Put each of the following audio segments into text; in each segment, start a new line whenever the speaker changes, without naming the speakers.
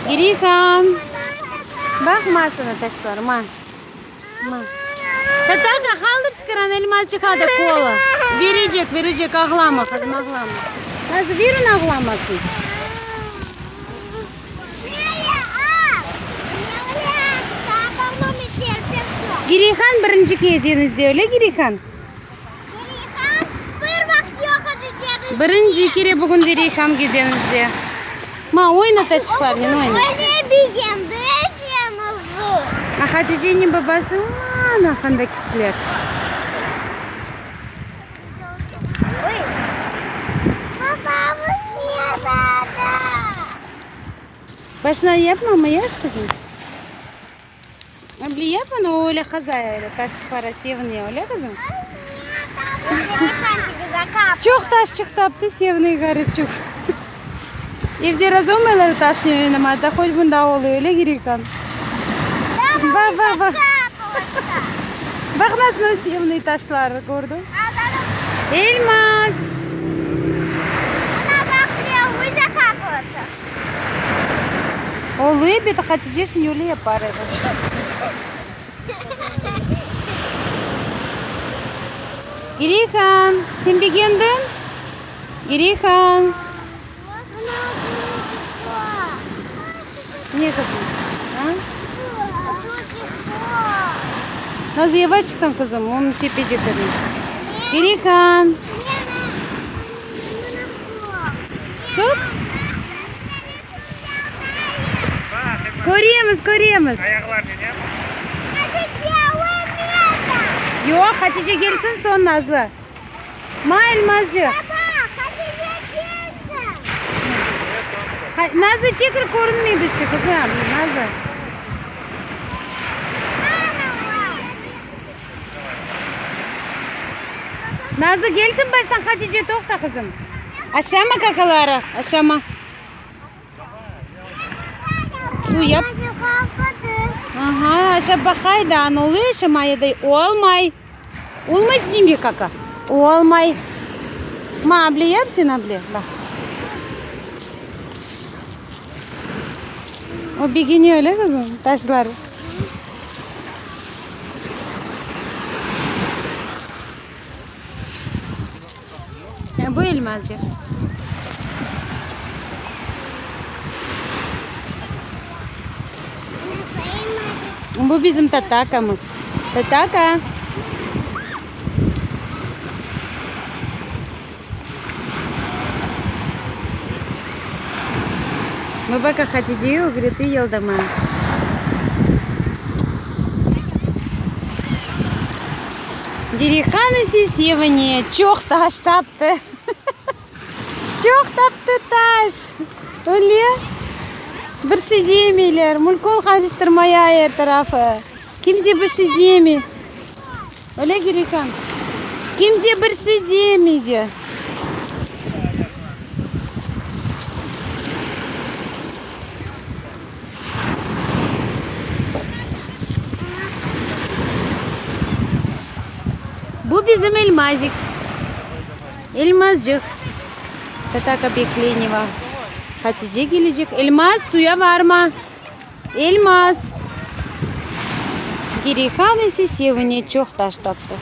Girikan. Bakmasına taşlarım ha. Tataka kaldır çıkaran elmascık hadi kola. Verecek ağlama kızım ağlama. Nasıl verin ağlamasın. Girikan birinci kedinizde öyle Girikan. Birinci kere bugün Girikan kedinizde. Ma oyna taşık var mı oyna. Hatice'nin babası nakandakiler. Başına yapma ama yaş kızım. Abli yapma öyle kazaya öyle taş parasıyevni öyle kızım. Çok taş çıktı apti sevni garip çok. Evde razımaları taşını oynamada hoş bunda oluyor öyle Girikan. Bak. Bak nasıl sevni taşları gördün. Elmas. Oluyor bir de Hatice şimdi öyle yapar. Girikan, sen bir geldin? Girikan. Niye kızım? Ha? Nasıl yavaş çıktın kızım? Onu tepecek dedim. Girikan. Sok. Koruyoruz.
Ayaklar diyeceğim.
Yok Hatice gelsin son Nazlı. Elmascı. Nazlı çekil korunmuyor dışı kızım. Nazlı. Nazlı gelsin baştan Hatice tokta kızım. Aşağı mı kakaları? Aşağı mı? Bu yap. Aha aşağı bakaydı. Ne oluyor aşamaya da? Olmay. Olmay diyeyim bir kaka. Olmay. Ma abla yapsın abla. Bak. O bir gün öyle kızım taşları. Ya bu Elmascı. Bu bizim tatakamız. Tataka. Мы пока Hatice'yi öğreti yıldama. Girikan'ı sesiyevani çok taş taptı. Çok taptı taş. Öyle. Bir şey diyemiyorlar. Mulkol karıştırmaya her tarafı. Kimse bir şey diyemiyor. Öyle Girikan. Kimse bir şey diyemiyor. Bu bizim Elmascık. Elmascık. Tataka bekleniyor. Hatice gelecek. Elmas suya varma. Elmas. Girikan ise sevini çok taş taptı.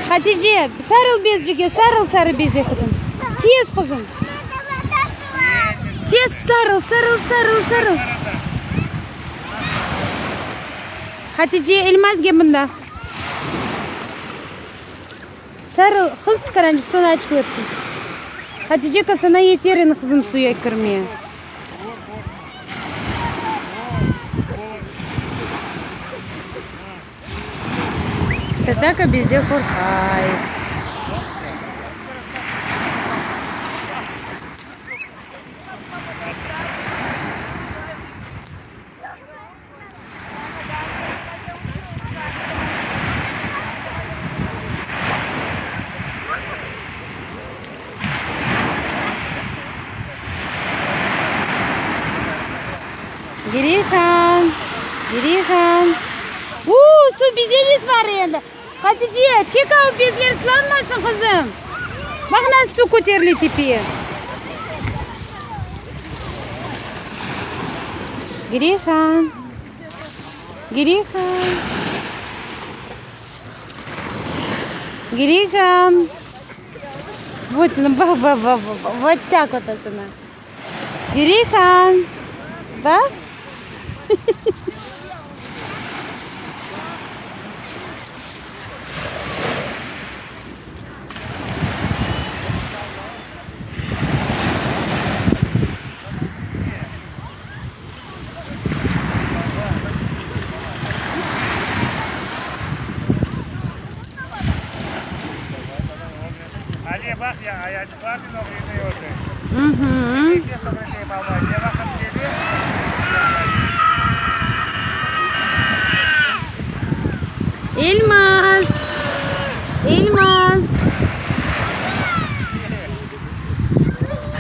Hatice sarıl bezciğe sarıl bezciğe kızım. Tez kızım. Tez sarıl. Hatice Elmas gel bunda. Sarıl hız çıkaran sonra açılırsın. Hatice kasana yeterin kızım suya kırmaya. Tataka bizde korkay. Girihan. Girihan. Su bizeniz var endi. Hatice çek av bezler ıslanmasın kızım. Bak nasıl su ko'tarildi tepeye. Girihan. Girihan. Григам. Вот, вот так вот она. Грихан. Да?
Ali bak ya ayacık var mı o yine yolda.
Угу.
Ne sonra şey baba ne bakın geliyor.
Elmas. Elmas.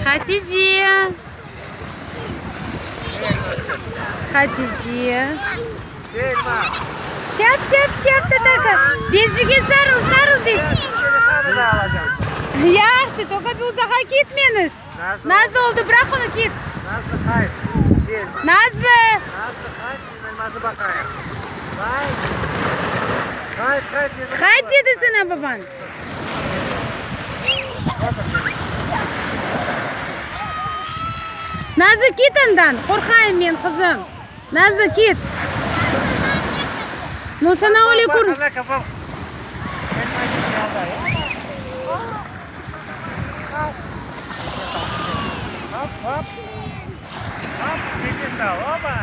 Hatice. Hatice.
Elma.
Çap çap çap da taka. Bezciге sarıl sarıl biz.
Seni da alacağım.
Yaxşı, только bir uzağa gitmeniz. Nazlı oldu, bırak onu git.
Nazlı hayır. Gel.
Nazlı.
Nazlı hayır. Elması bakayım. Hayır. Hayır hayır.
Haydi dedi sana baban. Nazlı git ondan. Korkayım ben kızım. Nazlı git. No sana öyle kur.
Bak kafam. Hop hop. Hop. Gidin de oba.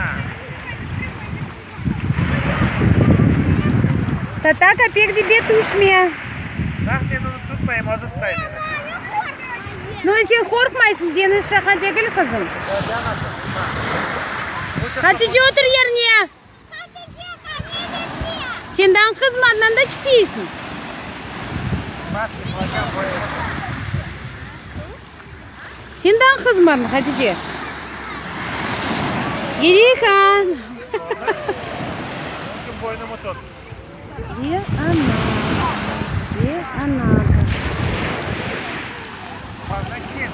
Tata köpek dibe düşmeye.
Bak ben onu tutmayayım o tutmayayım.
No sen korkmaysın. Deniz şaka değil kızım. Hatice otur yerine. Senden kızmadın da gidiyorsun.
Bak hocam koyayım.
Senden kızmadın Hatice. Girihan.
Şu boynumu tut.
Где она? Где она?
Fazla git.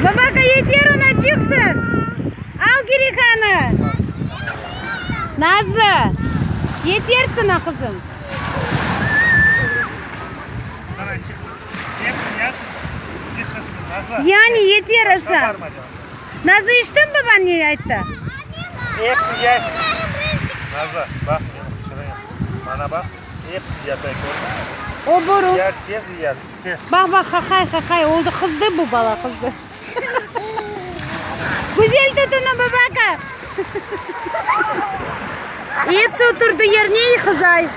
Babaka yeter ona çıksın. Al Girihan'ı. Nazlı. Yeter sana kızım.
Sana çık. Hepsini yat. Çıkırsın. Nazlı.
Yani yeter Hasan.
Kabarma canım.
Nazlı içtin mi baban niye ayıttı?
Hepsi gel. Nazlı bak şuraya. Bana bak. Hepsi yatay koy.
O boru.
Yer tez yer.
Bak bak kakay oldu kızdı bu bala kızdı. Güzel tut onu babaka. Hepsi oturdu yerine kızay.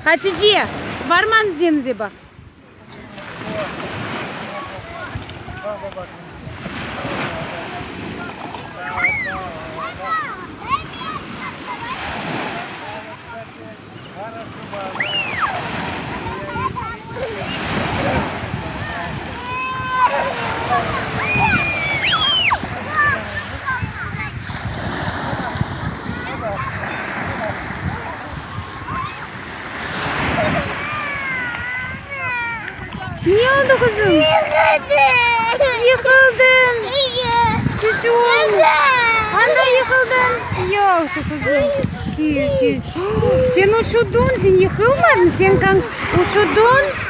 Hatice varman zenze bak.
Bak bak.
Niye oldu kızım? Yıkıldım. Şu anda yıkıldın. Yok şu kızım. Sen üşüdün, sen yıkılmadın. Sen kan üşüdün.